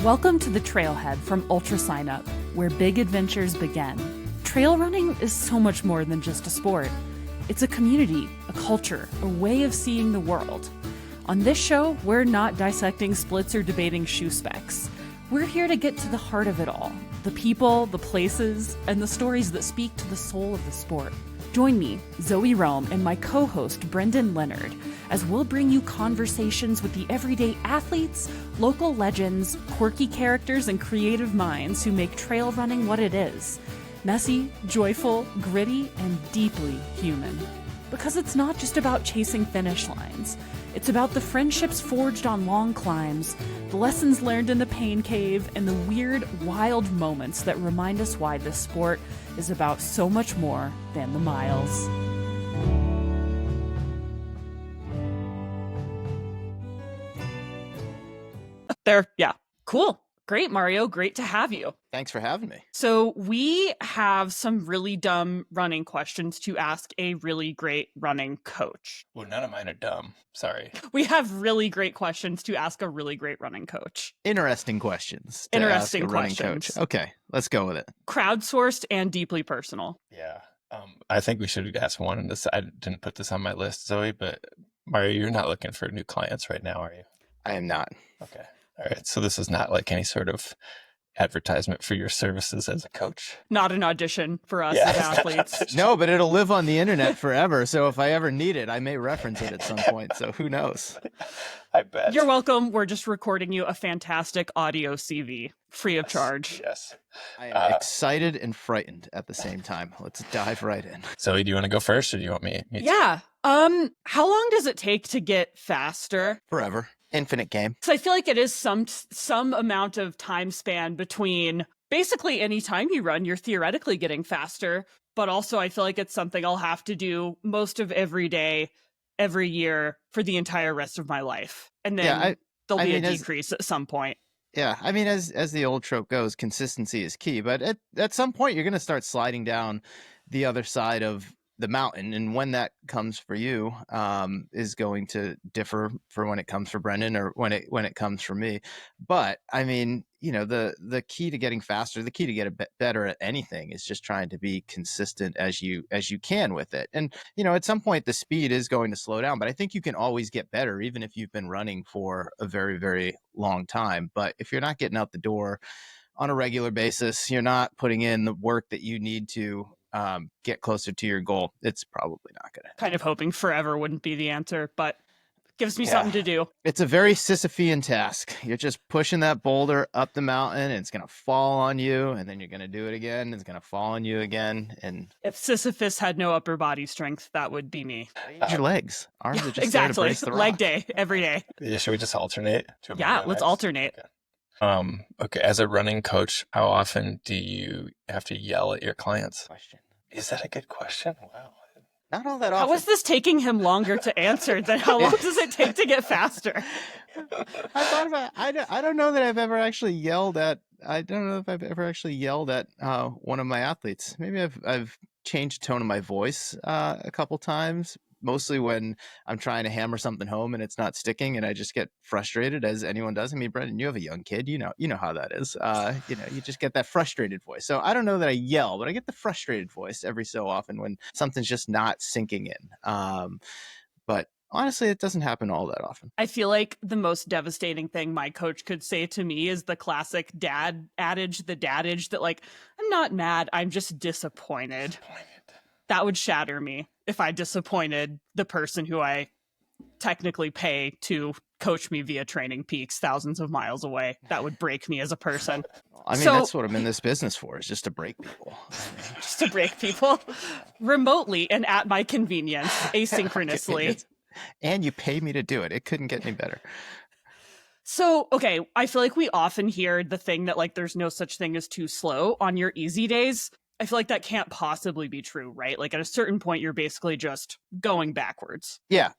Welcome to the Trailhead from UltraSignup, where big adventures begin. Trail running is so much more than just a sport. It's a community, a culture, a way of seeing the world. On this show, we're not dissecting splits or debating shoe specs. We're here to get to the heart of it all, the people, the places, and the stories that speak to the soul of the sport. Join me, Zoe Rome, and my co-host, Brendan Leonard, as we'll bring you conversations with the everyday athletes, local legends, quirky characters, and creative minds who make trail running what it is. Messy, joyful, gritty, and deeply human. Because it's not just about chasing finish lines. It's about the friendships forged on long climbs, the lessons learned in the pain cave, and the weird, wild moments that remind us why this sport is about so much more than the miles. There, yeah. Cool. Great, Mario. Great to have you. Thanks for having me. So we have some really dumb running questions to ask a really great running coach. Well, none of mine are dumb. Sorry. We have really great questions to ask a really great running coach. Interesting questions. Interesting ask a running questions. Coach. Okay, let's go with it. Crowdsourced and deeply personal. Yeah. I think we should ask one in this. I didn't put this on my list, Zoe, but Mario, you're not looking for new clients right now, are you? I am not. Okay. All right. So this is not like any sort of advertisement for your services as a coach. Not an audition for us as athletes. No, but it'll live on the internet forever. So if I ever need it, I may reference it at some point. So who knows? I bet. You're welcome. We're just recording you a fantastic audio CV free of charge. Yes. I am excited and frightened at the same time. Let's dive right in. Zoe, do you want to go first or do you want me? Yeah. How long does it take to get faster? Forever. Infinite game. So I feel like it is some amount of time span between basically any time you run, you're theoretically getting faster, but also I feel like it's something I'll have to do most of every day, every year for the entire rest of my life. And then there'll be a decrease at some point. Yeah, I mean, as the old trope goes, consistency is key. But at some point, you're going to start sliding down the other side of the mountain, and when that comes for you is going to differ for when it comes for Brendan or when it comes for me. But I mean, you know, the key to getting faster, the key to get a bit better at anything is just trying to be consistent as you can with it. And you know, at some point the speed is going to slow down, but I think you can always get better even if you've been running for a very, very long time. But if you're not getting out the door on a regular basis, you're not putting in the work that you need to get closer to your goal, it's probably not going to happen. Kind of hoping forever wouldn't be the answer, but gives me something to do. It's a very Sisyphean task. You're just pushing that boulder up the mountain and it's going to fall on you, and then you're going to do it again. It's going to fall on you again. And if Sisyphus had no upper body strength, that would be me. Use your legs. Arms are just exactly. there to brace the rock. Leg day every day. Yeah, should we just alternate? Yeah, let's alternate. Okay. Okay. As a running coach, how often do you have to yell at your clients? Is that a good question? Wow. Not all that often. How is this taking him longer to answer than how long does it take to get faster? I thought about it. I don't know that I've ever actually yelled at. I don't know if I've ever actually yelled at one of my athletes. Maybe I've changed the tone of my voice a couple times. Mostly when I'm trying to hammer something home and it's not sticking, and I just get frustrated, as anyone does. I mean, Brendan, you have a young kid, you know how that is. You know, you just get that frustrated voice. So I don't know that I yell, but I get the frustrated voice every so often when something's just not sinking in. But honestly, it doesn't happen all that often. I feel like the most devastating thing my coach could say to me is the classic dad adage that like, I'm not mad, I'm just disappointed. That would shatter me if I disappointed the person who I technically pay to coach me via Training Peaks thousands of miles away. That would break me as a person. I mean, that's what I'm in this business for, is just to break people. Just to break people remotely and at my convenience, asynchronously. And you pay me to do it. It couldn't get any better. So, okay, I feel like we often hear the thing that like there's no such thing as too slow on your easy days. I feel like that can't possibly be true, right? Like at a certain point, you're basically just going backwards. Yeah.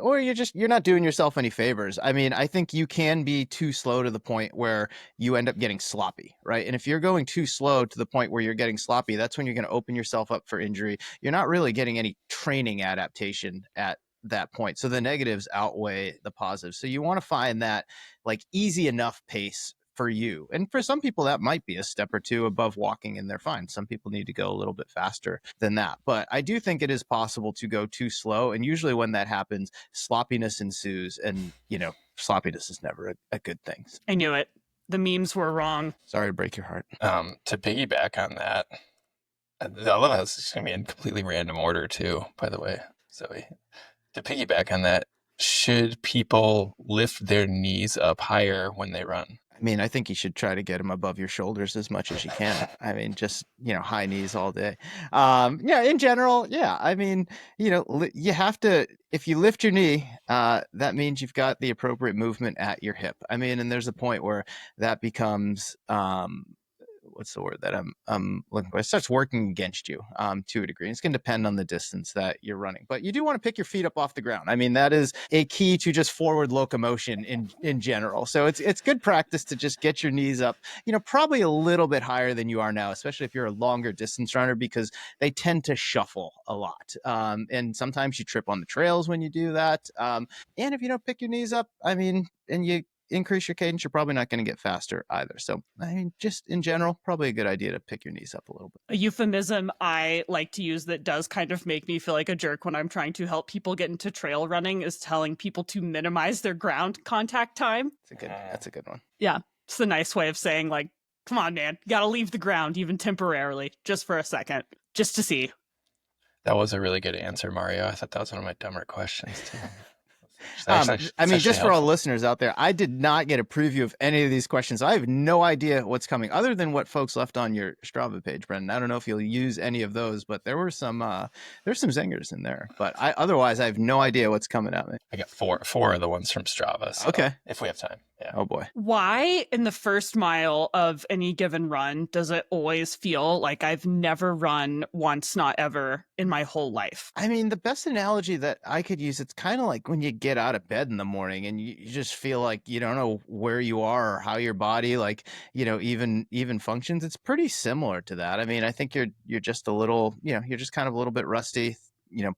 Or you're not doing yourself any favors. I mean, I think you can be too slow to the point where you end up getting sloppy, right? And if you're going too slow to the point where you're getting sloppy, that's when you're going to open yourself up for injury. You're not really getting any training adaptation at that point. So the negatives outweigh the positives. So you want to find that like easy enough pace for you. And for some people, that might be a step or two above walking and they're fine. Some people need to go a little bit faster than that. But I do think it is possible to go too slow. And usually when that happens, sloppiness ensues. And, sloppiness is never a good thing. I knew it. The memes were wrong. Sorry to break your heart. To piggyback on that, I love how it's going to be in completely random order too, by the way, Zoe. To piggyback on that, should people lift their knees up higher when they run? I mean, I think you should try to get them above your shoulders as much as you can. I mean, just, high knees all day. In general, yeah. I mean, you have to, if you lift your knee, that means you've got the appropriate movement at your hip. I mean, and there's a point where that becomes, what's the word that I'm looking for? It starts working against you to a degree. It's going to depend on the distance that you're running, but you do want to pick your feet up off the ground. I mean, that is a key to just forward locomotion in general. So it's good practice to just get your knees up, probably a little bit higher than you are now, especially if you're a longer distance runner, because they tend to shuffle a lot. And sometimes you trip on the trails when you do that. And if you don't pick your knees up, I mean, and you increase your cadence, you're probably not going to get faster either. So, I mean, just in general, probably a good idea to pick your knees up a little bit. A euphemism I like to use that does kind of make me feel like a jerk when I'm trying to help people get into trail running is telling people to minimize their ground contact time. That's a good one. Yeah. It's a nice way of saying, like, come on, man, you got to leave the ground even temporarily, just for a second, just to see. That was a really good answer, Mario. I thought that was one of my dumber questions too. Just for all listeners out there, I did not get a preview of any of these questions. I have no idea what's coming other than what folks left on your Strava page, Brendan. I don't know if you'll use any of those, but there were some zingers in there. But otherwise, I have no idea what's coming at me. I got four of the ones from Strava. So okay. If we have time. Yeah. Oh boy. Why in the first mile of any given run does it always feel like I've never run once, not ever in my whole life? I mean, the best analogy that I could use, it's kind of like when you get out of bed in the morning and you just feel like you don't know where you are or how your body even functions. It's pretty similar to that. I mean, I think you're just a little, you're just kind of a little bit rusty.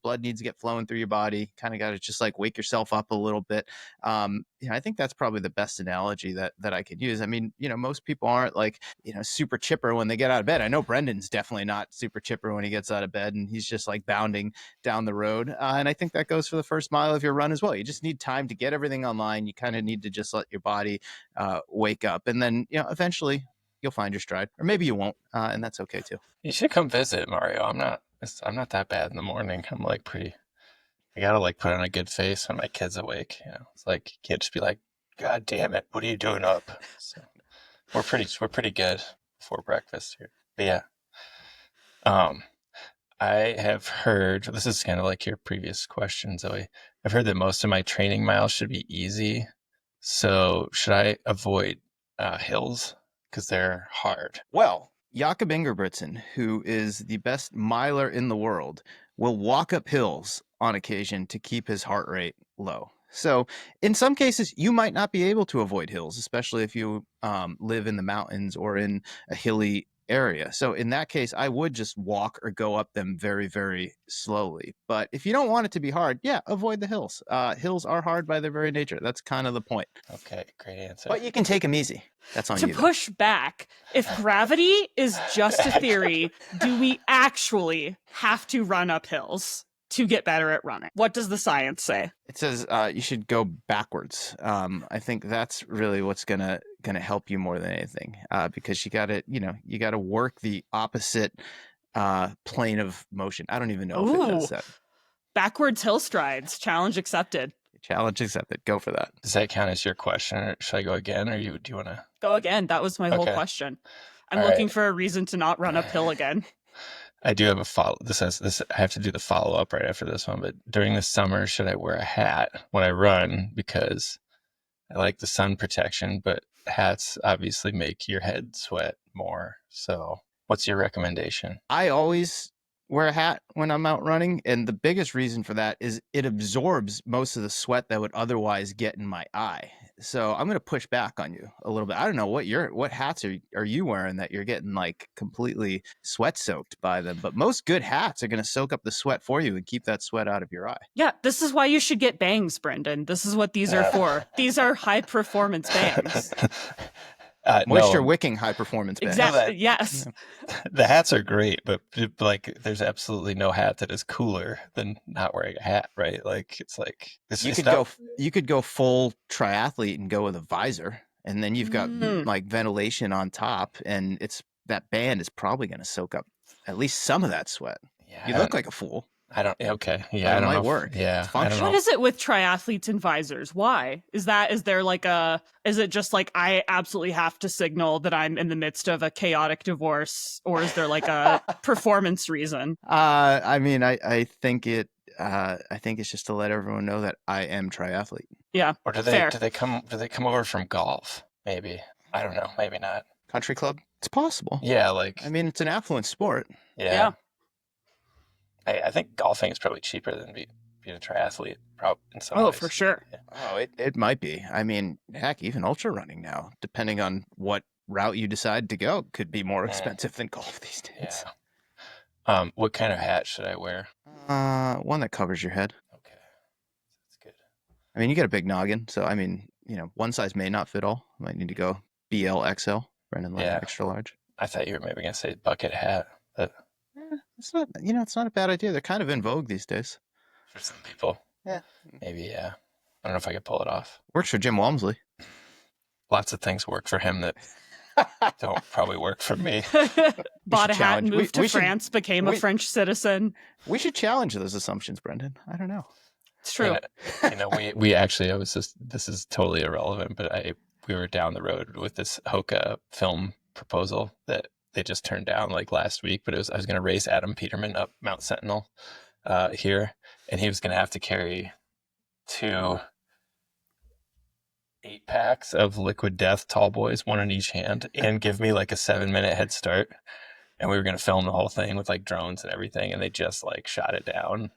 Blood needs to get flowing through your body. Kind of got to just like wake yourself up a little bit. I think that's probably the best analogy that I could use. I mean, most people aren't like, super chipper when they get out of bed. I know Brendan's definitely not super chipper when he gets out of bed and he's just like bounding down the road. And I think that goes for the first mile of your run as well. You just need time to get everything online. You kind of need to just let your body wake up. And then, eventually you'll find your stride, or maybe you won't. And that's okay too. You should come visit, Mario. I'm not that bad in the morning. I'm like I gotta like put on a good face when my kid's awake. It's like you can't just be like, God damn it, what are you doing up? So we're pretty good before breakfast here. But yeah, I have heard, this is kind of like your previous question, Zoe. I've heard that most of my training miles should be easy. So should I avoid hills because they're hard? Well, Jakob Ingebrigtsen, who is the best miler in the world, will walk up hills on occasion to keep his heart rate low. So in some cases, you might not be able to avoid hills, especially if you live in the mountains or in a hilly area. So in that case, I would just walk or go up them very, very slowly. But if you don't want it to be hard, avoid the hills. Hills are hard by their very nature. That's kind of the point. Okay, great answer. But you can take them easy. That's on you. To push back, if gravity is just a theory, do we actually have to run up hills to get better at running? What does the science say? It says you should go backwards. I think that's really what's gonna help you more than anything, because you gotta work the opposite plane of motion. I don't even know if it does that. Backwards hill strides. Challenge accepted. Challenge accepted. Go for that. Does that count as your question, or should I go again, or do you want to go again? That was my whole question. I'm looking for a reason to not run uphill again. I do have a follow. This. I have to do the follow up right after this one. But during the summer, should I wear a hat when I run? Because I like the sun protection, but hats obviously make your head sweat more. So, what's your recommendation? I always wear a hat when I'm out running, and the biggest reason for that is it absorbs most of the sweat that would otherwise get in my eye. So I'm going to push back on you a little bit. I don't know what hats are you wearing that you're getting like completely sweat soaked by them, but most good hats are going to soak up the sweat for you and keep that sweat out of your eye. Yeah, this is why you should get bangs, Brendan. This is what these are for. These are high performance bangs. Moisture wicking high performance bangs. Exactly. Yes. The hats are great, but like there's absolutely no hat that is cooler than not wearing a hat, right? Like it's like you could go full triathlete and go with a visor, and then you've got like ventilation on top, and that band is probably going to soak up at least some of that sweat. Yeah, you look like a fool. Okay. Yeah, it might work. Yeah. What is it with triathletes and visors? Why? Is it just like I absolutely have to signal that I'm in the midst of a chaotic divorce, or is there like a performance reason? I mean, I think it's just to let everyone know that I am triathlete. Yeah. Or do they come over from golf? Maybe. I don't know. Maybe not. Country club? It's possible. Yeah, like I mean, it's an affluent sport. Yeah. I think golfing is probably cheaper than being a triathlete. In some ways. For sure. Yeah. Oh, it might be. I mean, heck, even ultra running now, depending on what route you decide to go, could be more expensive than golf these days. Yeah. What kind of hat should I wear? One that covers your head. Okay, that's good. I mean, you got a big noggin, so I mean, one size may not fit all. Might need to go BL XL. Brendan like extra large. I thought you were maybe gonna say bucket hat, but it's not. It's not a bad idea. They're kind of in vogue these days. For some people. Yeah. Maybe. Yeah. I don't know if I could pull it off. Works for Jim Walmsley. Lots of things work for him that don't probably work for me. Bought a hat and moved to France, became a French citizen. We should challenge those assumptions, Brendan. I don't know. It's true. We actually, this is totally irrelevant, but we were down the road with this Hoka film proposal that they just turned down like last week, but I was going to race Adam Peterman up Mount Sentinel here, and he was going to have to carry 2 8-packs of Liquid Death Tall Boys, one in each hand, and give me like a 7-minute head start. And we were going to film the whole thing with like drones and everything, and they just like shot it down.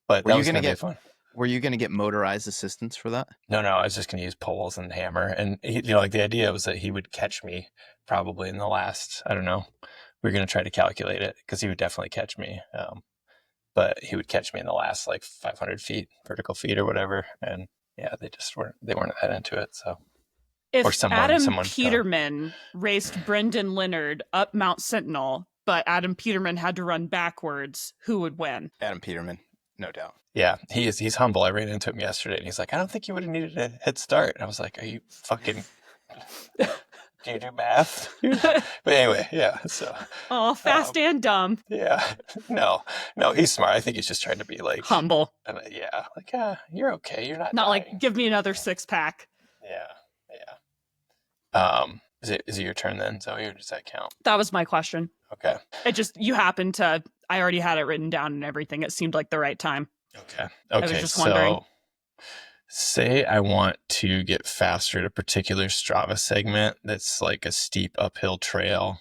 But that was going to be fun. Were you going to get motorized assistance for that? No, I was just going to use poles and hammer. And like the idea was that he would catch me probably in the last, I don't know, we were going to try to calculate it because he would definitely catch me. But he would catch me in the last like 500 feet, vertical feet or whatever. And yeah, they weren't that into it. So if Adam Peterman raced Brendan Leonard up Mount Sentinel, but Adam Peterman had to run backwards, who would win? Adam Peterman, no doubt. Yeah, he's humble. I ran into him yesterday, and he's like, I don't think you would have needed a head start. And I was like, are you fucking... Do you do math? But anyway, yeah. So. Oh, fast and dumb. Yeah. No, he's smart. I think he's just trying to be like... humble. And you're okay. You're not dying. Like, give me another 6-pack. Yeah. Is it your turn then, Zoe, or does that count? That was my question. Okay. You happened to... I already had it written down and everything. It seemed like the right time. Okay. I was just wondering. So say I want to get faster at a particular Strava segment that's like a steep uphill trail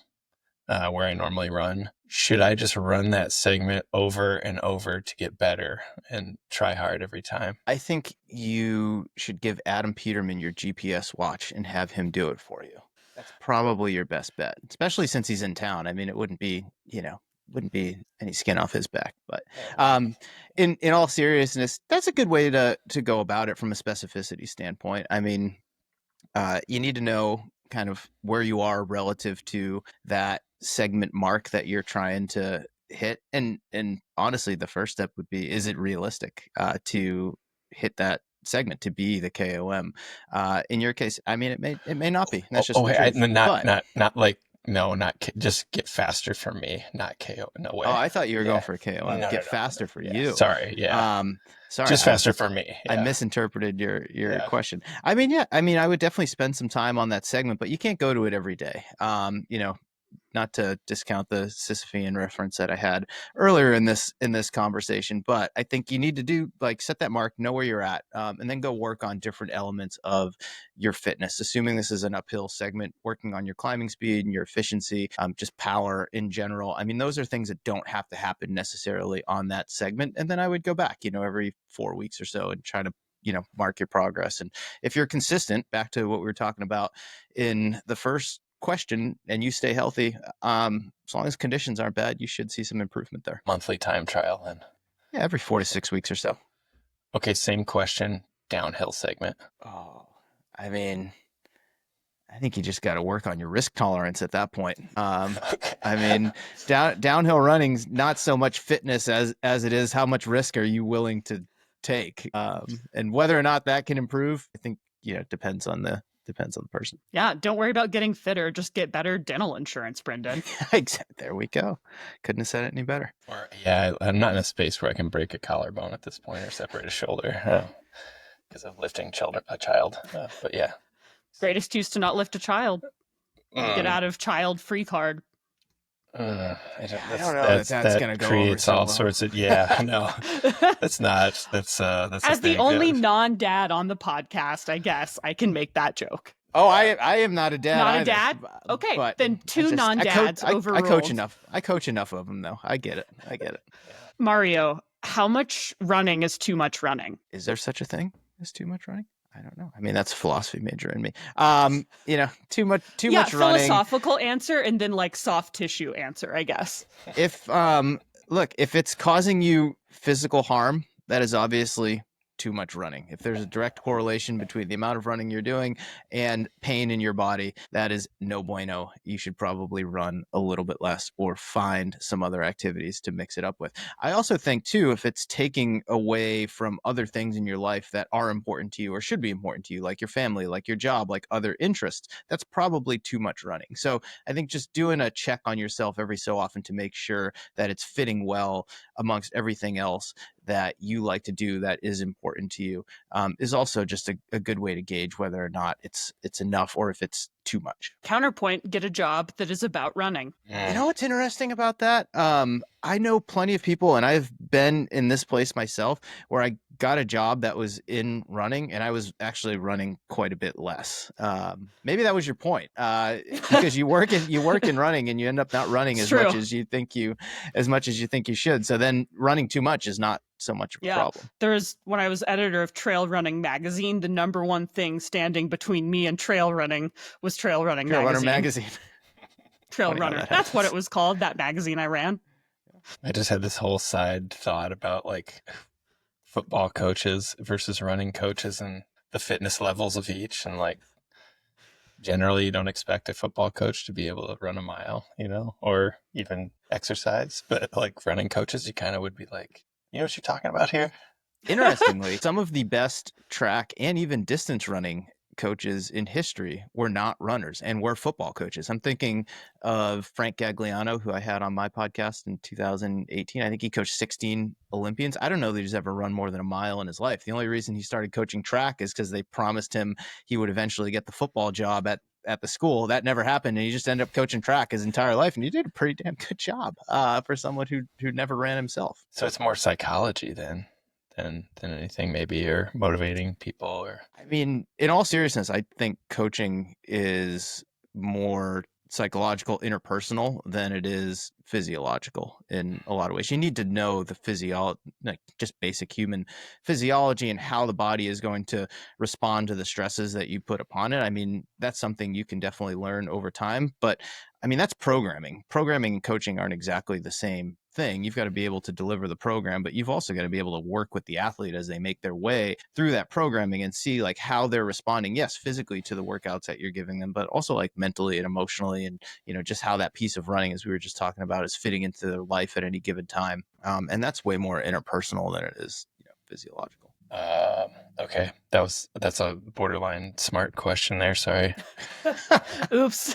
where I normally run. Should I just run that segment over and over to get better and try hard every time? I think you should give Adam Peterman your GPS watch and have him do it for you. That's probably your best bet, especially since he's in town. I mean, it wouldn't be any skin off his back, but in all seriousness, that's a good way to go about it from a specificity standpoint. I mean, you need to know kind of where you are relative to that segment mark that you're trying to hit. And honestly, the first step would be, is it realistic to hit that segment, to be the KOM? In your case, I mean, it may not be. That's just not like, no, just get faster for me, not KO. No way. Oh, I thought you were going for a KO. Get faster for you. Sorry. Yeah. Sorry. Just faster for me. Yeah. I misinterpreted your question. I mean, I would definitely spend some time on that segment, but you can't go to it every day. Not to discount the Sisyphean reference that I had earlier in this conversation, but I think you need to set that mark, know where you're at, and then go work on different elements of your fitness. Assuming this is an uphill segment, working on your climbing speed and your efficiency, just power in general. I mean, those are things that don't have to happen necessarily on that segment. And then I would go back, every 4 weeks or so and try to mark your progress. And if you're consistent, back to what we were talking about in the first question, and you stay healthy, as long as conditions aren't bad, you should see some improvement there. Monthly time trial then. Yeah, every 4 to 6 weeks or so. Okay, same question, downhill segment. Oh, I mean, I think you just got to work on your risk tolerance at that point. I mean, downhill running's not so much fitness as it is how much risk are you willing to take, and whether or not that can improve. I think it depends on the person. Yeah, don't worry about getting fitter. Just get better dental insurance, Brendan. There we go. Couldn't have said it any better. Or yeah, I'm not in a space where I can break a collarbone at this point or separate a shoulder because of lifting a child. But yeah. Great excuse to not lift a child. Get out of child-free card. I don't know that's going to go creates over all sorts of no. That's as the only non-dad on the podcast, I guess I can make that joke. Oh, I am not a dad. Not either, a dad? Okay, then two non-dads overruled. I coach enough of them, though. I get it. Mario, how much running is too much running? Is there such a thing as too much running? I don't know. I mean, that's a philosophy major in me. Too much running. Philosophical answer and then like soft tissue answer, I guess. If it's causing you physical harm, that is obviously too much running. If there's a direct correlation between the amount of running you're doing and pain in your body, that is no bueno. You should probably run a little bit less or find some other activities to mix it up with. I also think too, if it's taking away from other things in your life that are important to you or should be important to you, like your family, like your job, like other interests, that's probably too much running. So I think just doing a check on yourself every so often to make sure that it's fitting well amongst everything else that you like to do that is important to you is also just a good way to gauge whether or not it's enough or if it's too much. Counterpoint, get a job that is about running. You know what's interesting about that? I know plenty of people, and I've been in this place myself, where I got a job that was in running, and I was actually running quite a bit less. Maybe that was your point, because you work in running, and you end up not running as much as you think you should. So then running too much is not so much of a problem. When I was editor of Trail Running magazine, the number one thing standing between me and trail running was Trail Running magazine. Trail Runner. That's what it was called, that magazine I ran. I just had this whole side thought about like football coaches versus running coaches and the fitness levels of each. And like, generally you don't expect a football coach to be able to run a mile, or even exercise. But like running coaches, you kind of would be like, you know what you're talking about here? Interestingly, some of the best track and even distance running coaches in history were not runners and were football coaches. I'm thinking of Frank Gagliano, who I had on my podcast in 2018. I think he coached 16 Olympians. I don't know that he's ever run more than a mile in his life. The only reason he started coaching track is because they promised him he would eventually get the football job at the school. That never happened, and he just ended up coaching track his entire life, and he did a pretty damn good job for someone who never ran himself. So it's more psychology than anything, maybe, or motivating people. Or I mean, in all seriousness, I think coaching is more psychological, interpersonal than it is physiological in a lot of ways. You need to know the physiology, like just basic human physiology and how the body is going to respond to the stresses that you put upon it. I mean, that's something you can definitely learn over time, but I mean, that's programming. Programming and coaching aren't exactly the same thing. You've got to be able to deliver the program, but you've also got to be able to work with the athlete as they make their way through that programming and see like how they're responding, yes, physically to the workouts that you're giving them, but also like mentally and emotionally, and just how that piece of running, as we were just talking about, is fitting into their life at any given time. And that's way more interpersonal than it is physiological. Okay, that's a borderline smart question there. Sorry. Oops.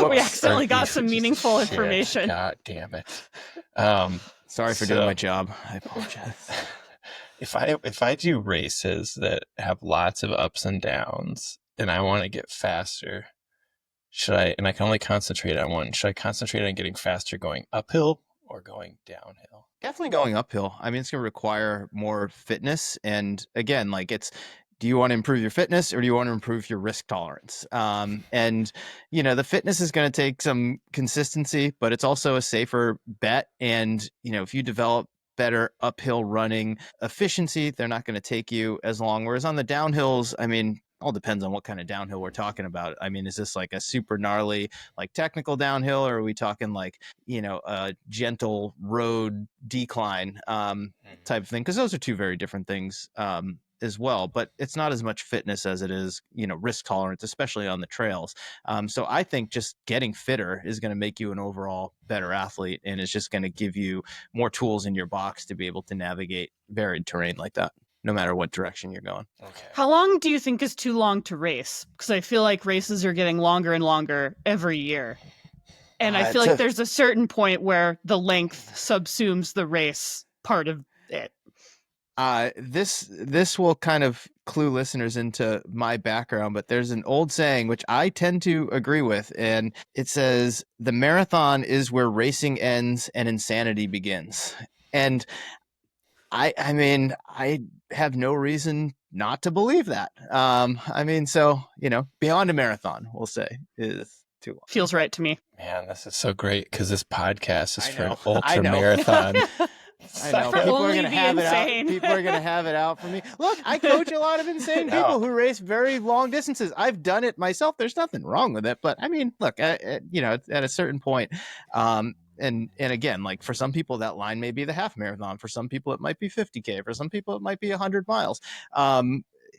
We accidentally got some meaningful information. God damn it. Sorry for doing my job. I apologize. If I do races that have lots of ups and downs and I want to get faster, and I can only concentrate on one, should I concentrate on getting faster going uphill or going downhill? Definitely going uphill. I mean, it's going to require more fitness. And again, like do you want to improve your fitness or do you want to improve your risk tolerance? And the fitness is going to take some consistency, but it's also a safer bet. And, if you develop better uphill running efficiency. They're not going to take you as long. Whereas on the downhills, I mean, all depends on what kind of downhill we're talking about. I mean, is this like a super gnarly, like technical downhill, or are we talking like, a gentle road decline type of thing? Because those are two very different things as well. But it's not as much fitness as it is, risk tolerance, especially on the trails. So I think just getting fitter is going to make you an overall better athlete, and it's just going to give you more tools in your box to be able to navigate varied terrain like that, no matter what direction you're going. Okay. How long do you think is too long to race? Because I feel like races are getting longer and longer every year. And I feel like there's a certain point where the length subsumes the race part of it. This will kind of clue listeners into my background, but there's an old saying which I tend to agree with, and it says the marathon is where racing ends and insanity begins. And I mean, I have no reason not to believe that. I mean, so, beyond a marathon, we'll say, is too long. Feels right to me. Man, this is so great because this podcast is for an I ultra know. marathon. I know. People are going to have it out. People are going to have it out for me. Look, I coach a lot of insane people who race very long distances. I've done it myself. There's nothing wrong with it. But I mean, look, at a certain point, and again, like for some people that line may be the half marathon. For some people, it might be 50K. For some people, it might be 100 miles.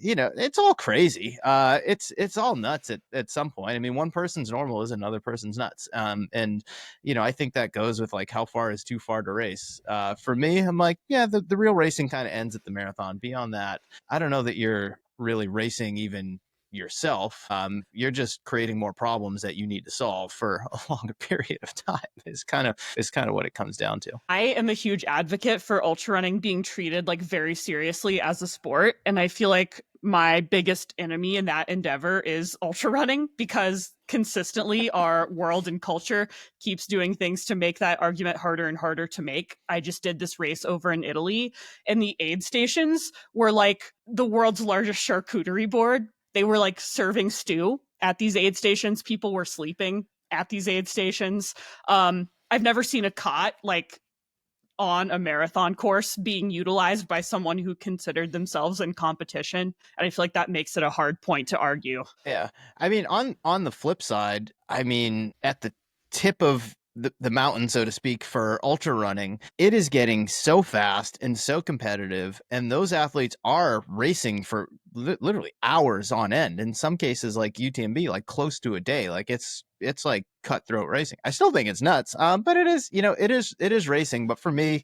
It's all crazy. It's all nuts at some point. I mean, one person's normal is another person's nuts. And I think that goes with like how far is too far to race. For me, I'm like, yeah, the real racing kind of ends at the marathon. Beyond that, I don't know that you're really racing even yourself. You're just creating more problems that you need to solve for a longer period of time. Is kind of what it comes down to. I am a huge advocate for ultra running being treated like very seriously as a sport, and I feel like my biggest enemy in that endeavor is ultra running, because consistently our world and culture keeps doing things to make that argument harder and harder to make. I just did this race over in Italy, and the aid stations were like the world's largest charcuterie board. They were like serving stew at these aid stations. People were sleeping at these aid stations. I've never seen a cot like on a marathon course being utilized by someone who considered themselves in competition. And I feel like that makes it a hard point to argue. Yeah. I mean, on the flip side, I mean, at the tip of the mountain, so to speak, for ultra running, it is getting so fast and so competitive, and those athletes are racing for literally hours on end. In some cases, like UTMB, like close to a day. Like it's like cutthroat racing. I still think it's nuts, but it is racing. But for me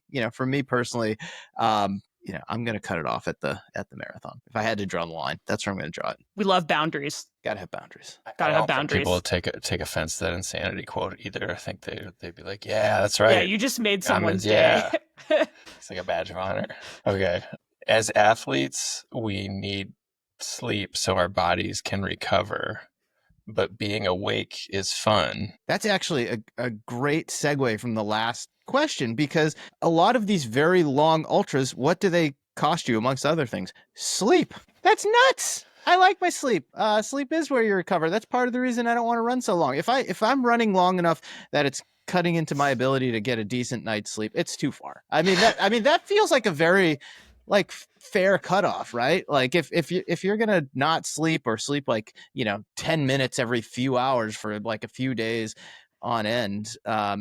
personally, I'm going to cut it off at the marathon. If I had to draw the line, that's where I'm going to draw it. We love boundaries. Gotta have boundaries. Gotta have boundaries. People take offense to that insanity quote either. I think they'd be like, yeah, that's right. Yeah, you just made someone's day. It's like a badge of honor. Okay. As athletes, we need sleep so our bodies can recover. But being awake is fun. That's actually a great segue from the last question, because a lot of these very long ultras, what do they cost you amongst other things? Sleep. That's nuts. I like my sleep. Sleep is where you recover. That's part of the reason I don't want to run so long. If I'm running long enough that it's cutting into my ability to get a decent night's sleep, it's too far. I mean that feels like a very like fair cutoff, right? Like if you're gonna not sleep or sleep like 10 minutes every few hours for like a few days on end,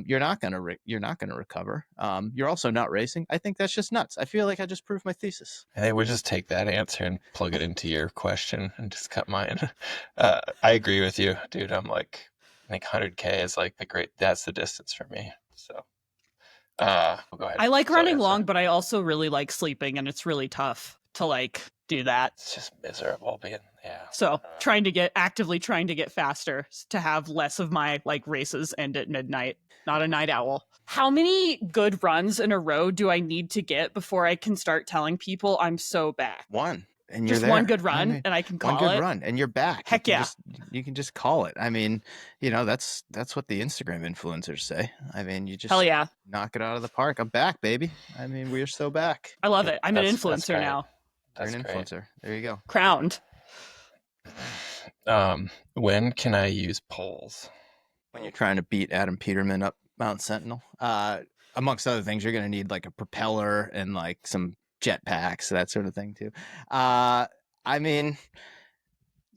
you're not gonna recover. You're also not racing. I think that's just nuts. I feel like I just proved my thesis. I think we'll just take that answer and plug it into your question and just cut mine. I agree with you, dude. I'm like, I think 100K is like that's the distance for me. So we'll go ahead. I like running long, but I also really like sleeping, and it's really tough to like do that. It's just miserable being, yeah. So actively trying to get faster to have less of my like races end at midnight. Not a night owl. How many good runs in a row do I need to get before I can start telling people I'm so back? One. And you're just there. one good run, and I can call it. One good run, and you're back. Heck yeah. You can just call it. I mean, that's what the Instagram influencers say. I mean, you just hell yeah, knock it out of the park. I'm back, baby. I mean, we're so back. I love it. I'm an influencer now. You're an influencer. There you go. Crowned. When can I use poles? When you're trying to beat Adam Peterman up Mount Sentinel. amongst other things, you're going to need like a propeller and like some jet packs, that sort of thing too. I mean,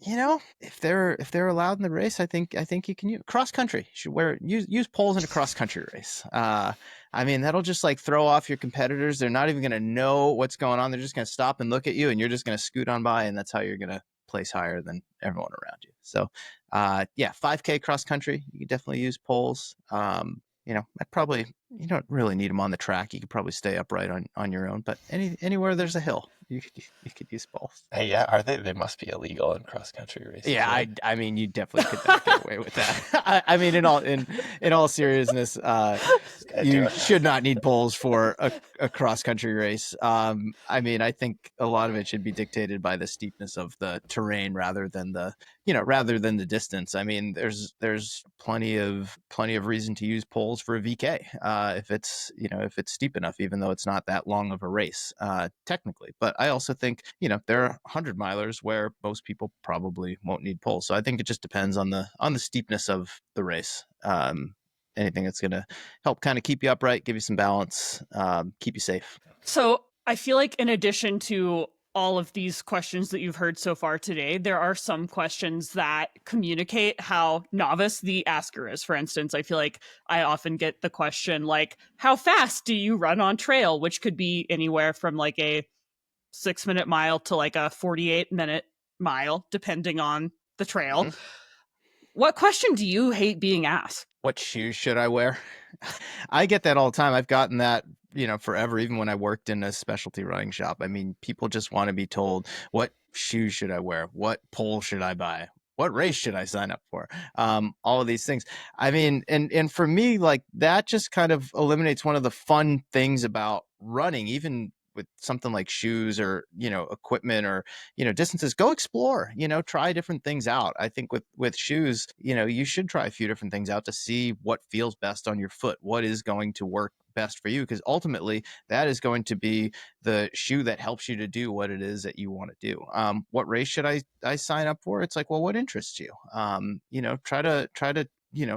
if they're allowed in the race, I think you can use cross country. You should use poles in a cross country race. I mean, that'll just like throw off your competitors. They're not even going to know what's going on. They're just going to stop and look at you, and you're just going to scoot on by, and that's how you're going to place higher than everyone around you. So, 5K cross country, you can definitely use poles. You don't really need them on the track. You could probably stay upright on your own, but anywhere there's a hill, you could use poles. Hey, yeah, are they? They must be illegal in cross country races. Yeah, right? I mean, you definitely could not get away with that. I mean, in all seriousness, you should not need poles for a cross country race. I mean, I think a lot of it should be dictated by the steepness of the terrain rather than the distance. I mean, there's plenty of reason to use poles for a VK if it's steep enough, even though it's not that long of a race technically. But I also think there are 100-milers where most people probably won't need poles. So I think it just depends on the steepness of the race. Anything that's going to help kind of keep you upright, give you some balance, keep you safe. So I feel like in addition to all of these questions that you've heard so far today, there are some questions that communicate how novice the asker is. For instance, I feel like I often get the question like, how fast do you run on trail? Which could be anywhere from like a 6-minute mile to like a 48-minute mile, depending on the trail. Mm-hmm. What question do you hate being asked? What shoes should I wear? I get that all the time. I've gotten that forever, even when I worked in a specialty running shop. I mean, people just want to be told, what shoes should I wear? What pole should I buy? What race should I sign up for? All of these things. I mean, and for me, like that just kind of eliminates one of the fun things about running, even with something like shoes or, equipment or, distances. Go explore, try different things out. I think with shoes, you should try a few different things out to see what feels best on your foot, what is going to work best for you, because ultimately that is going to be the shoe that helps you to do what it is that you want to do. What race should I sign up for? It's like, well, what interests you? Try to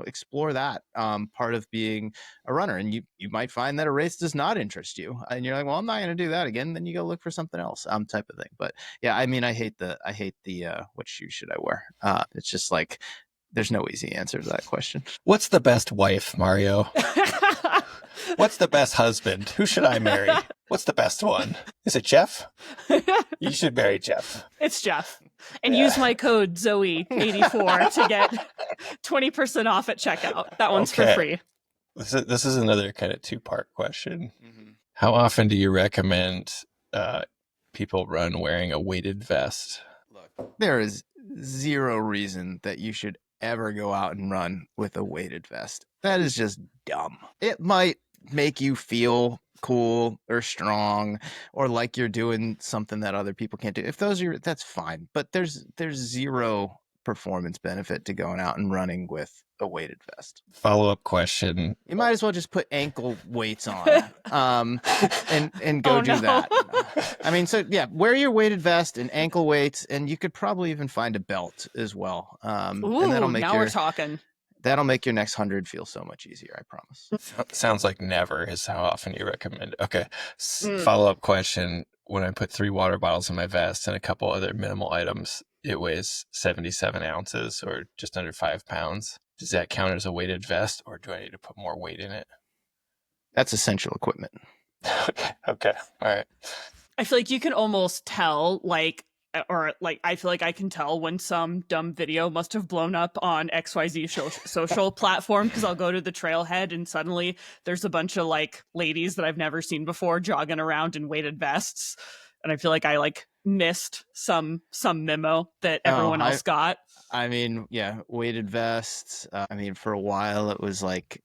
explore that part of being a runner, and you might find that a race does not interest you, and you're like, well, I'm not going to do that again. Then you go look for something else, type of thing. But yeah, I mean, I hate the what shoes should I wear? It's just like there's no easy answer to that question. What's the best wife, Mario? What's the best husband? Who should I marry? What's the best one? Is it Jeff? You should marry Jeff. It's Jeff. And use my code Zoe84 to get 20% off at checkout. That one's for free. This is another kind of two-part question. Mm-hmm. How often do you recommend people run wearing a weighted vest? Look, there is zero reason that you should ever go out and run with a weighted vest. That is just dumb. It might make you feel cool or strong or like you're doing something that other people can't do. If those are, that's fine. But there's zero performance benefit to going out and running with a weighted vest. Follow-up question. You might as well just put ankle weights on and go do that. I mean, so yeah, wear your weighted vest and ankle weights, and you could probably even find a belt as well. Ooh, and that'll make we're talking. That'll make your next 100 feel so much easier, I promise. Sounds like never is how often you recommend. Okay. Follow-up question. When I put 3 water bottles in my vest and a couple other minimal items, it weighs 77 ounces or just under 5 pounds. Does that count as a weighted vest, or do I need to put more weight in it? That's essential equipment. Okay. All right. I feel like you can almost tell, I feel like I can tell when some dumb video must have blown up on XYZ social platform, because I'll go to the Trailhead and suddenly there's a bunch of ladies that I've never seen before jogging around in weighted vests. And I feel like I missed some memo that everyone else got. I mean, yeah, weighted vests. I mean, for a while it was what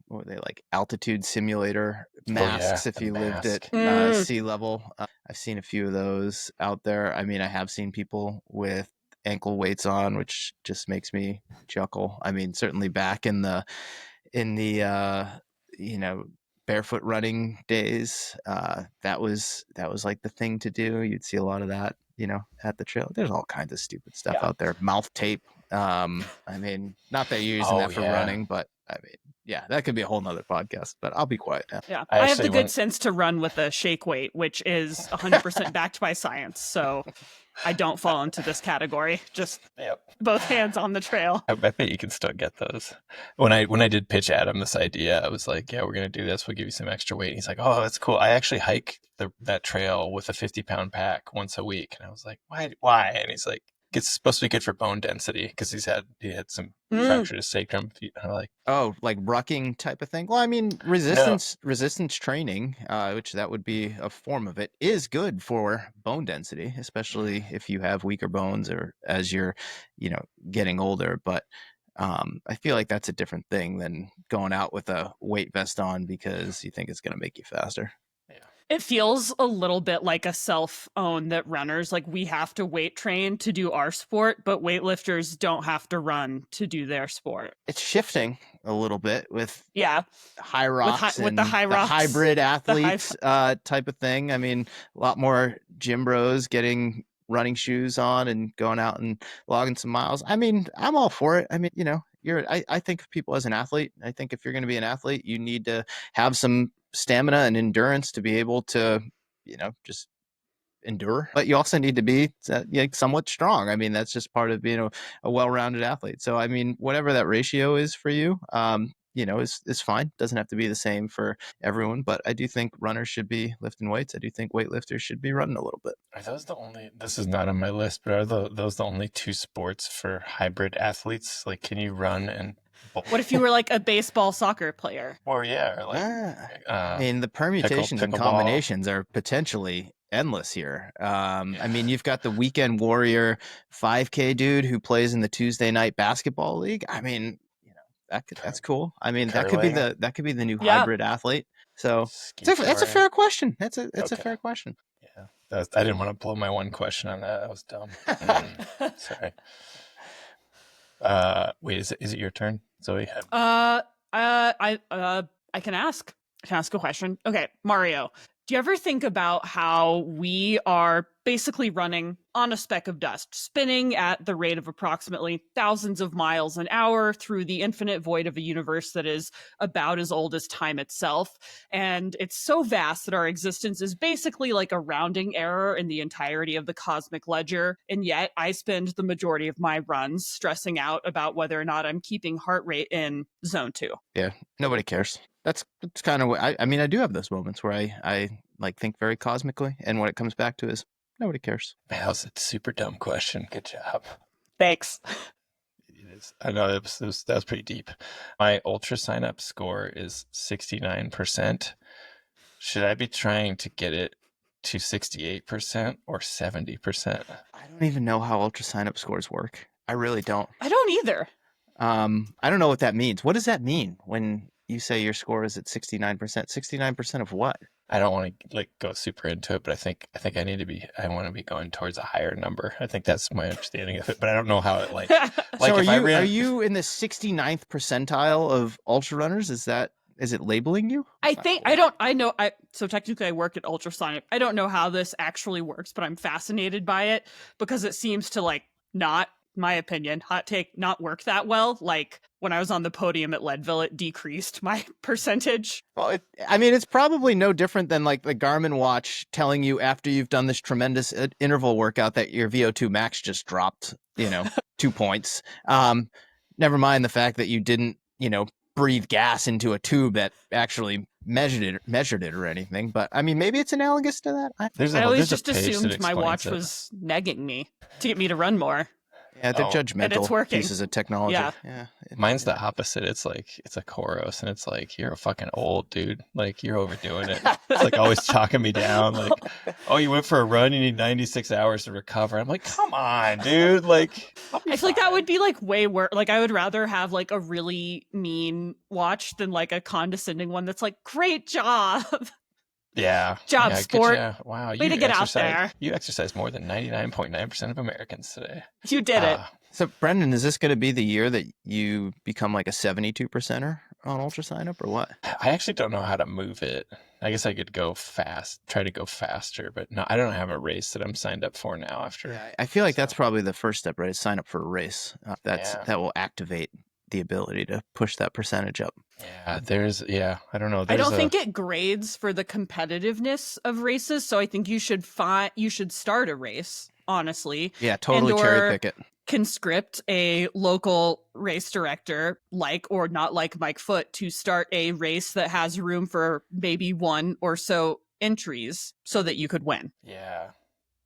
were they, altitude simulator masks if you lived at sea level. I've seen a few of those out there. I mean, I have seen people with ankle weights on, which just makes me chuckle. I mean, certainly back in the barefoot running days, that was like the thing to do. You'd see a lot of that, at the trail. There's all kinds of stupid stuff out there. Mouth tape. I mean, not that you're using that for running, but I mean, Yeah, that could be a whole nother podcast, but I'll be quiet now. Yeah, I I have the actually good went- sense to run with a shake weight, which is 100% backed by science. So I don't fall into this category. Just Yep. both hands on the trail. I bet you can still get those. When I did pitch Adam this idea, I was like, yeah, we're going to do this. We'll give you some extra weight. And he's like, oh, that's cool. I actually hike that trail with a 50-pound pack once a week. And I was like, why? And he's like, it's supposed to be good for bone density because he had some fractured his sacrum. And I'm like, oh, like rucking type of thing. Well, I mean, resistance training, which that would be a form of it, is good for bone density, especially if you have weaker bones or as you're, getting older. But I feel like that's a different thing than going out with a weight vest on because you think it's going to make you faster. It feels a little bit like a self-own that runners, like we have to weight train to do our sport, but weightlifters don't have to run to do their sport. It's shifting a little bit with high rocks with the high rocks, hybrid athletes type of thing. I mean, a lot more gym bros getting running shoes on and going out and logging some miles. I mean, I'm all for it. I mean, I think of people as an athlete. I think if you're going to be an athlete, you need to have some stamina and endurance to be able to, just endure. But you also need to be somewhat strong. I mean, that's just part of being a well-rounded athlete. So, I mean, whatever that ratio is for you, is fine. Doesn't have to be the same for everyone. But I do think runners should be lifting weights. I do think weightlifters should be running a little bit. Are those the only, this is not on my list, but are those the only two sports for hybrid athletes? Like, can you run and what if you were like a baseball soccer player? Or I mean, the permutations and combinations are potentially endless here. I mean, you've got the weekend warrior 5K dude who plays in the Tuesday night basketball league. I mean, that's cool. I mean, that could be the new hybrid athlete. So that's a fair question. It's a fair question. Yeah, I didn't want to blow my one question on that. That was dumb. Sorry. Wait, is it your turn, Zoe? I can ask a question. Okay, Mario, do you ever think about how we are basically running on a speck of dust, spinning at the rate of approximately thousands of miles an hour through the infinite void of a universe that is about as old as time itself? And it's so vast that our existence is basically like a rounding error in the entirety of the cosmic ledger. And yet I spend the majority of my runs stressing out about whether or not I'm keeping heart rate in zone 2. Yeah, nobody cares. That's kind of what I mean. I do have those moments where I like think very cosmically, and what it comes back to is nobody cares. Man, that was a super dumb question. Good job. Thanks. It is. I know that was pretty deep. My UltraSignup score is 69%. Should I be trying to get it to 68% or 70%? I don't even know how UltraSignup scores work. I really don't. I don't either. I don't know what that means. What does that mean when you say your score is at 69%? 69% of what? I don't want to go super into it, but I think I want to be going towards a higher number. I think that's my understanding of it, but I don't know how it so are you in the 69th percentile of ultra runners? Is it labeling you? So technically I work at UltraSignup. I don't know how this actually works, but I'm fascinated by it because it seems to not, my opinion, hot take, not work that well. Like when I was on the podium at Leadville, it decreased my percentage. Well, it's probably no different than like the Garmin watch telling you after you've done this tremendous interval workout that your VO2 max just dropped, 2 points. Never mind the fact that you didn't, breathe gas into a tube that actually measured it or anything. But I mean, maybe it's analogous to that. I always just assumed my watch was negging me to get me to run more. Yeah, they're judgmental pieces of technology. Yeah. Mine's the opposite. It's like, it's a chorus, and it's like, you're a fucking old dude. Like, you're overdoing it. It's like always chalking me down. Like, oh, you went for a run, you need 96 hours to recover. I'm like, come on, dude. Like, I feel like that would be way worse. Like, I would rather have a really mean watch than a condescending one that's like, great job. Yeah. Job, sport. Wow. Way to get out there. You exercise more than 99.9% of Americans today. You did it. So, Brendan, is this going to be the year that you become like a 72%er on UltraSignup or what? I actually don't know how to move it. I guess I could try to go faster, but no, I don't have a race that I'm signed up for now after. I feel like that's probably the first step, right? Is sign up for a race. That will activate the ability to push that percentage up. Yeah, I don't know. I don't think it grades for the competitiveness of races, so I think you should start a race, honestly. Yeah, totally cherry pick it. Conscript a local race director, like or not like Mike Foote, to start a race that has room for maybe one or so entries so that you could win. Yeah.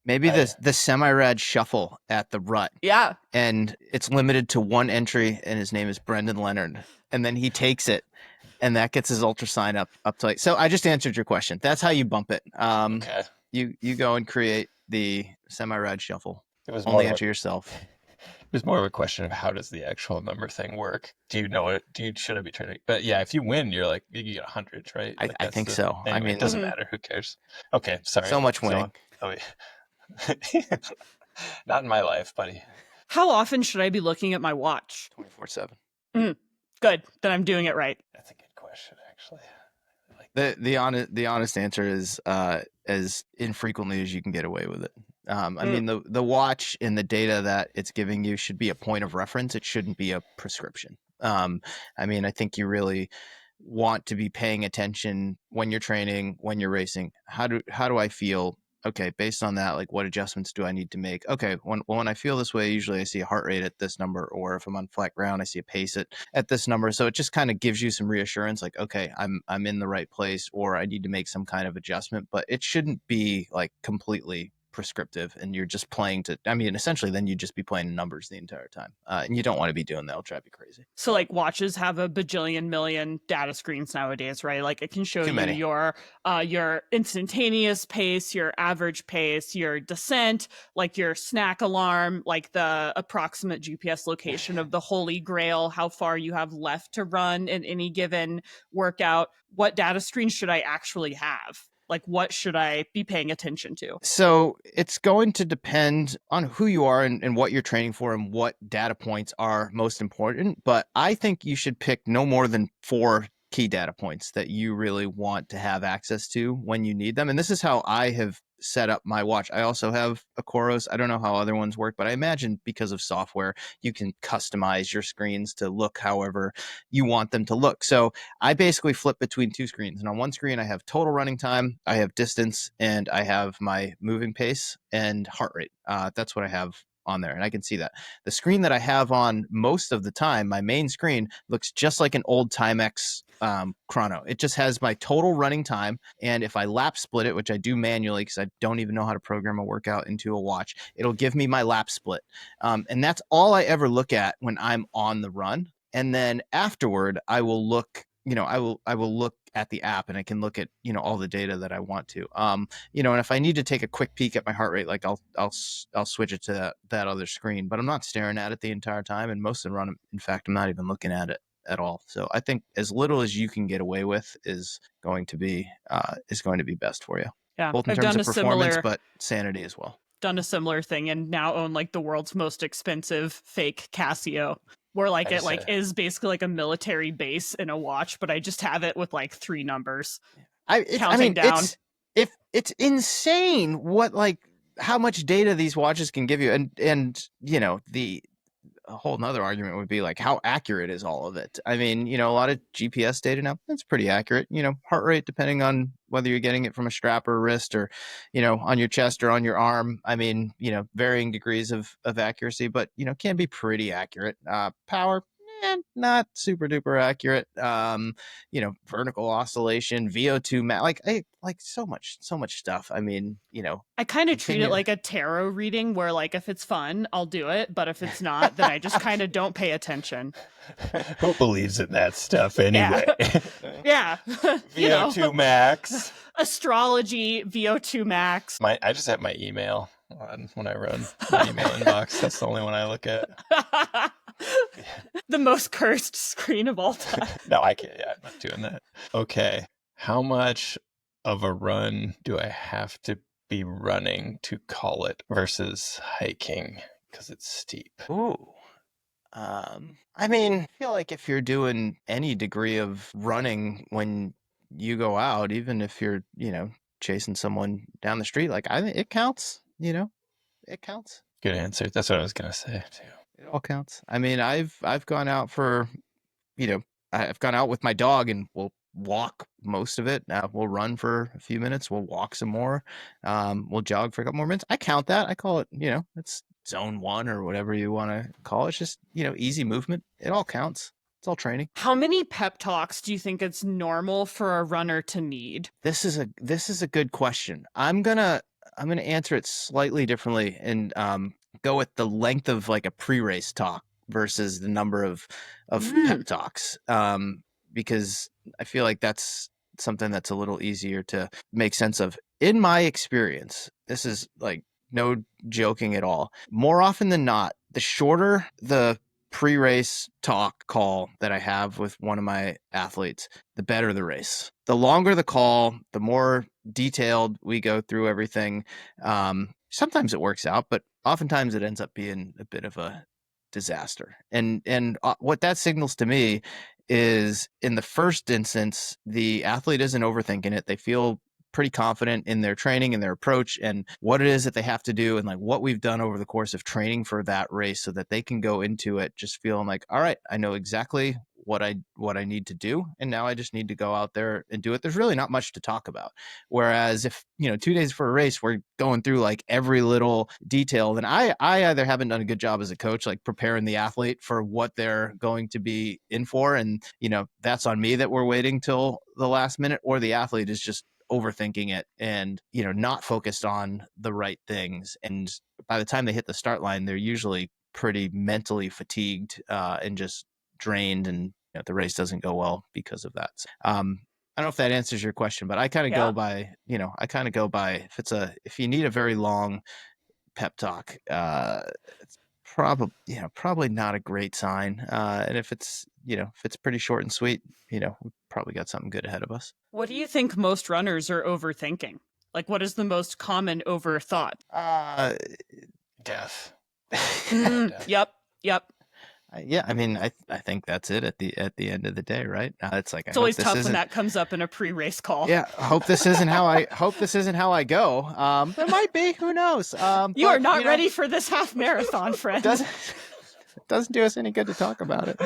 Maybe the semi-rad shuffle at the rut. Yeah. And it's limited to one entry, and his name is Brendan Leonard. And then he takes it, and that gets his UltraSignup up to. So I just answered your question. That's how you bump it. Okay. You go and create the semi-rad shuffle. It was only answer yourself. It was more of a question of how does the actual number thing work? Do you know it? Should I be turning? But yeah, if you win, you're like, you get 100, right? Like I think so. Anyway, I mean, it doesn't matter. Who cares? Okay, sorry. So much winning. Not in my life, buddy. How often should I be looking at my watch? 24/7. Good. Then I'm doing it right. That's a good question, actually. The honest answer is as infrequently as you can get away with it. I mean, the watch and the data that it's giving you should be a point of reference. It shouldn't be a prescription. I mean, I think you really want to be paying attention when you're training, when you're racing. How do I feel? Okay, based on that, like what adjustments do I need to make? Okay, when I feel this way, usually I see a heart rate at this number, or if I'm on flat ground, I see a pace at this number. So it just kind of gives you some reassurance, like, okay, I'm in the right place, or I need to make some kind of adjustment. But it shouldn't be like completely prescriptive, and you're just playing to. I mean, essentially, then you'd just be playing numbers the entire time, and you don't want to be doing that. It'll drive you crazy. So, like, watches have a bajillion million data screens nowadays, right? Like, it can show you your instantaneous pace, your average pace, your descent, like your snack alarm, like the approximate GPS location of the Holy Grail, how far you have left to run in any given workout. What data screen should I actually have? Like, what should I be paying attention to? So it's going to depend on who you are and what you're training for and what data points are most important. But I think you should pick no more than 4 key data points that you really want to have access to when you need them. And this is how I have set up my watch. I also have a Coros. I don't know how other ones work, but I imagine because of software, you can customize your screens to look however you want them to look. So I basically flip between 2 screens. And on one screen, I have total running time, I have distance, and I have my moving pace and heart rate. That's what I have on there, and I can see that. The screen that I have on most of the time, my main screen, looks just like an old Timex chrono. It just has my total running time, and if I lap split it, which I do manually because I don't even know how to program a workout into a watch, it'll give me my lap split. And that's all I ever look at when I'm on the run. And then afterward, I will look, I will look at the app, and I can look at, all the data that I want to, and if I need to take a quick peek at my heart rate, like I'll switch it to that other screen, but I'm not staring at it the entire time. And most of the run, in fact, I'm not even looking at it at all. So I think as little as you can get away with is going to be best for you. Yeah. Both in terms of performance, but sanity as well. Done a similar thing and now own like the world's most expensive fake Casio, where like it like is basically like a military base in a watch, but I just have it with like 3 numbers. Counting down. It's insane what, like, how much data these watches can give you, and a whole nother argument would be like, how accurate is all of it? I mean, a lot of GPS data now, that's pretty accurate. Heart rate, depending on whether you're getting it from a strap or a wrist, or, on your chest or on your arm. I mean, varying degrees of accuracy, but, can be pretty accurate. Power, not super duper accurate. Vertical oscillation, VO2 like so much stuff. I mean, I kind of treat it like a tarot reading, where like if it's fun, I'll do it, but if it's not, then I just kind of don't pay attention. Who believes in that stuff anyway? Yeah. VO2 max. Astrology, VO2 max. I just have my email on when I run my email inbox. That's the only one I look at. The most cursed screen of all time. No, I can't. Yeah, I'm not doing that. Okay. How much of a run do I have to be running to call it versus hiking because it's steep? Ooh. I mean, I feel like if you're doing any degree of running when you go out, even if you're, chasing someone down the street, like, I think it counts, it counts. Good answer. That's what I was going to say too. It all counts. I mean, I've gone out for, I've gone out with my dog and we'll walk most of it. We'll run for a few minutes. We'll walk some more. We'll jog for a couple more minutes. I count that. I call it, it's zone 1 or whatever you want to call it. It's just, easy movement. It all counts. It's all training. How many pep talks do you think it's normal for a runner to need? This is a good question. I'm gonna answer it slightly differently and go with the length of like a pre-race talk versus the number of pep talks, because I feel like that's something that's a little easier to make sense of. In my experience, this is like no joking at all. More often than not, the shorter the pre-race talk call that I have with one of my athletes, the better the race. The longer the call, the more detailed we go through everything. Sometimes it works out, but oftentimes it ends up being a bit of a disaster. And what that signals to me is, in the first instance, the athlete isn't overthinking it. They feel pretty confident in their training and their approach and what it is that they have to do, and like what we've done over the course of training for that race, so that they can go into it just feeling like, all right, I know exactly what I need to do, and now I just need to go out there and do it. There's really not much to talk about. Whereas if 2 days for a race, we're going through like every little detail, then I either haven't done a good job as a coach, like preparing the athlete for what they're going to be in for, and that's on me that we're waiting till the last minute, or the athlete is just overthinking it and not focused on the right things, and by the time they hit the start line, they're usually pretty mentally fatigued and just drained, and the race doesn't go well because of that. I don't know if that answers your question, but I kind of go by if you need a very long pep talk, it's probably not a great sign, and if it's pretty short and sweet, we probably got something good ahead of us. What do you think most runners are overthinking? Like, what is the most common overthought? Death. Yep. Yeah, I mean, I think that's it at the end of the day, right? It's like, it's always tough when that comes up in a pre-race call. Yeah, I hope this isn't how I go. It might be. Who knows? You are not ready for this half marathon, friend. Doesn't do us any good to talk about it.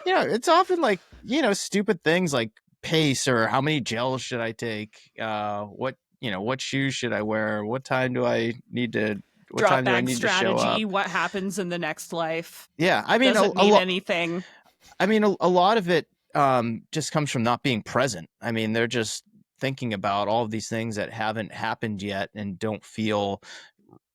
It's often like stupid things like pace, or how many gels should I take? What shoes should I wear? What time do I need to? What time do I need strategy, to show up? What happens in the next life? Yeah, I mean, doesn't mean anything. I mean, a lot of it just comes from not being present. I mean, they're just thinking about all of these things that haven't happened yet and don't feel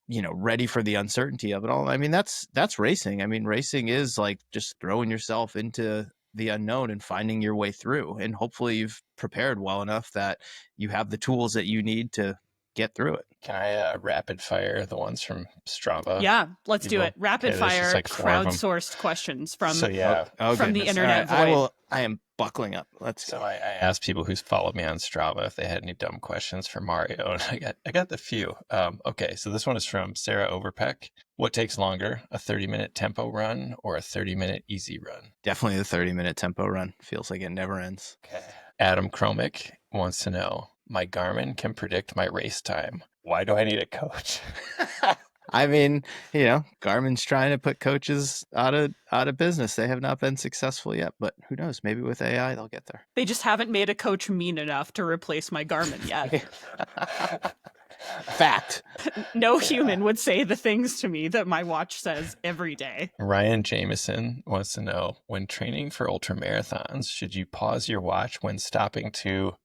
ready for the uncertainty of it all. I mean, that's racing. I mean, racing is like just throwing yourself into the unknown and finding your way through, and hopefully you've prepared well enough that you have the tools that you need to get through it. Can I rapid fire the ones from Strava? Yeah, let's do it. Rapid fire, like crowdsourced questions from from the internet void. I am buckling up. So I asked people who's followed me on Strava if they had any dumb questions for Mario, and I got the few. Okay, so this one is from Sarah Overpeck. What takes longer, a 30-minute tempo run or a 30-minute easy run? Definitely the 30-minute tempo run. Feels like it never ends. Okay. Adam Kromick wants to know, my Garmin can predict my race time. Why do I need a coach? I mean, Garmin's trying to put coaches out of business. They have not been successful yet, but who knows? Maybe with AI, they'll get there. They just haven't made a coach mean enough to replace my Garmin yet. Fact. No human would say the things to me that my watch says every day. Ryan Jameson wants to know, when training for ultra marathons, should you pause your watch when stopping to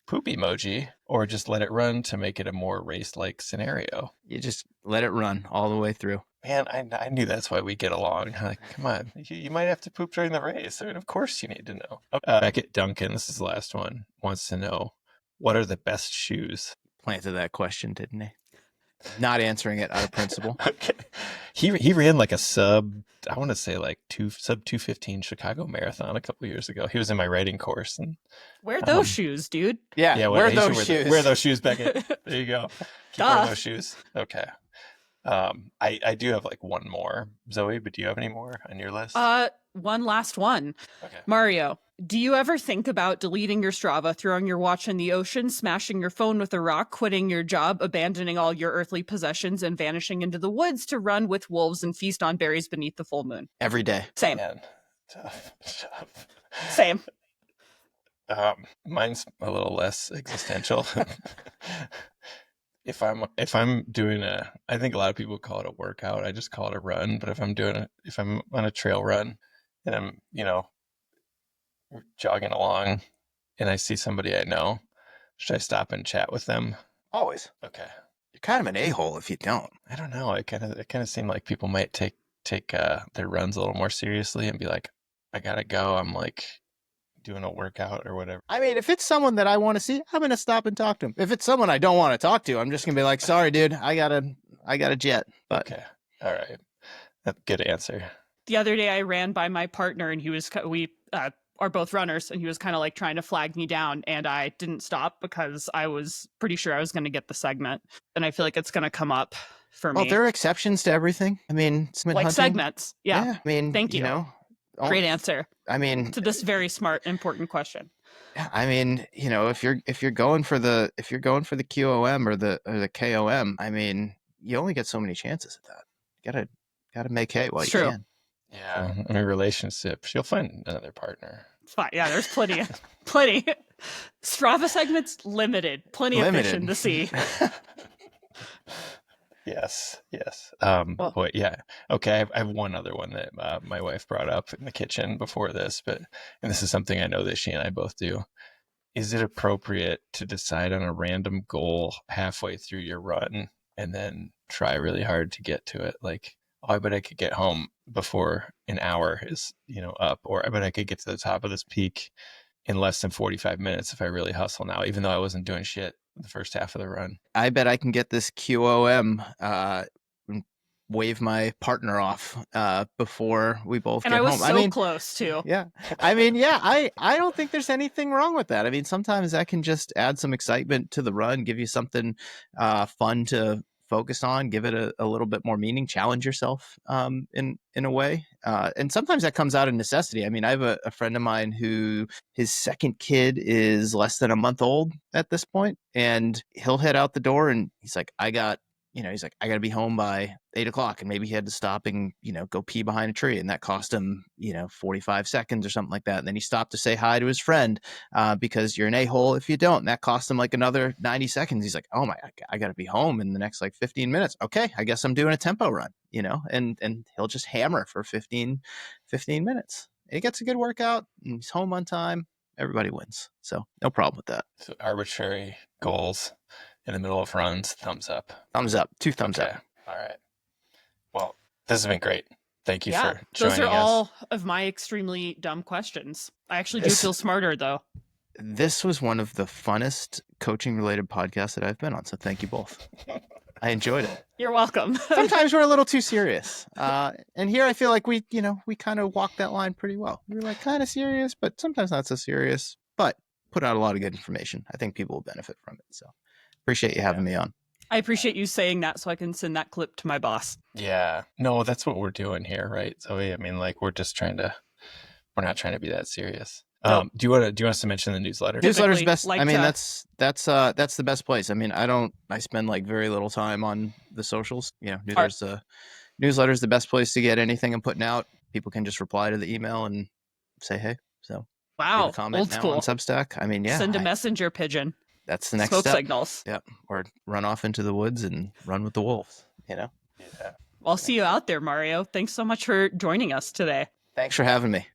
poop emoji, or just let it run to make it a more race-like scenario? You just let it run all the way through. Man, I knew that's why we get along. Like, come on, you might have to poop during the race. I mean, of course you need to know. Beckett Duncan, this is the last one, wants to know, what are the best shoes? Planted that question, didn't he? Not answering it out of principle. Okay. He ran like a sub 215 Chicago Marathon a couple years ago. He was in my writing course. And wear those shoes, dude. Yeah, wear those shoes. Wear those shoes, Beckett. There you go. Keep wearing those shoes. Okay. I do have like one more, Zoe, but do you have any more on your list? One last one. Okay. Mario, do you ever think about deleting your Strava, throwing your watch in the ocean, smashing your phone with a rock, quitting your job, abandoning all your earthly possessions, and vanishing into the woods to run with wolves and feast on berries beneath the full moon? Every day. Same. Man, tough. Same. Mine's a little less existential. If I'm doing I think a lot of people call it a workout. I just call it a run. But if I'm on a trail run and I'm, jogging along and I see somebody I know, should I stop and chat with them? Always. Okay. You're kind of an a-hole if you don't. I don't know. It kind of seemed like people might take their runs a little more seriously and be like, I gotta go. I'm like doing a workout or whatever. I mean, if it's someone that I want to see, I'm gonna stop and talk to him. If it's someone I don't want to talk to, I'm just gonna be like, sorry, dude, I gotta jet. But Okay. All right. That's a good answer. The other day I ran by my partner and we are both runners, and he was kind of like trying to flag me down, and I didn't stop because I was pretty sure I was going to get the segment, and I feel like it's going to come up for me. Well, there are exceptions to everything. I mean, like hunting, segments. Yeah. I mean, Thank you. Great answer. I mean, to this very smart, important question. I mean, if you're going for the QOM or the KOM, I mean, you only get so many chances at that. You gotta make hay while you can. Yeah, in a relationship, you'll find another partner. It's fine. Yeah, there's plenty. Strava segments limited. Plenty of fish in the sea. Yes. Boy, yeah. Okay, I have one other one that my wife brought up in the kitchen before this, and this is something I know that she and I both do. Is it appropriate to decide on a random goal halfway through your run and then try really hard to get to it? Like, I bet I could get home before an hour is, up, or I bet I could get to the top of this peak in less than 45 minutes if I really hustle now, even though I wasn't doing shit the first half of the run. I bet I can get this QOM, wave my partner off before we both get home. And I was so close too. Yeah. I mean, yeah, I don't think there's anything wrong with that. I mean, sometimes that can just add some excitement to the run, give you something fun to focus on, give it a little bit more meaning, challenge yourself in a way. And sometimes that comes out of necessity. I mean, I have a friend of mine who his second kid is less than a month old at this point, and he'll head out the door and he's like, I got to be home by 8:00, and maybe he had to stop and, go pee behind a tree, and that cost him, 45 seconds or something like that. And then he stopped to say hi to his friend because you're an a-hole if you don't. And that cost him like another 90 seconds. He's like, oh my, I got to be home in the next like 15 minutes. Okay, I guess I'm doing a tempo run, and he'll just hammer for 15 minutes. He gets a good workout and he's home on time. Everybody wins. So no problem with that. So arbitrary goals in the middle of runs, thumbs up. Thumbs up. 2 thumbs up. All right. Well, this has been great. Thank you for joining us. Those are all of my extremely dumb questions. I actually do feel smarter, though. This was one of the funnest coaching-related podcasts that I've been on, so thank you both. I enjoyed it. You're welcome. Sometimes we're a little too serious. And here I feel like we kind of walked that line pretty well. We were like kind of serious, but sometimes not so serious, but put out a lot of good information. I think people will benefit from it. So appreciate you having me on. I appreciate you saying that so I can send that clip to my boss. Yeah. No, that's what we're doing here, right, Zoe? I mean, like, we're not trying to be that serious. Do you want us to mention the newsletter? Newsletter's best. I mean, that's the best place. I mean, I spend like very little time on the socials. Newsletter's the best place to get anything I'm putting out. People can just reply to the email and say, hey. So wow, comment old now school. On Substack. I mean, yeah. Send a messenger pigeon. That's the next Smoke step. signals. Yep. Or run off into the woods and run with the wolves, Yeah. Well, I'll see you out there, Mario. Thanks so much for joining us today. Thanks for having me.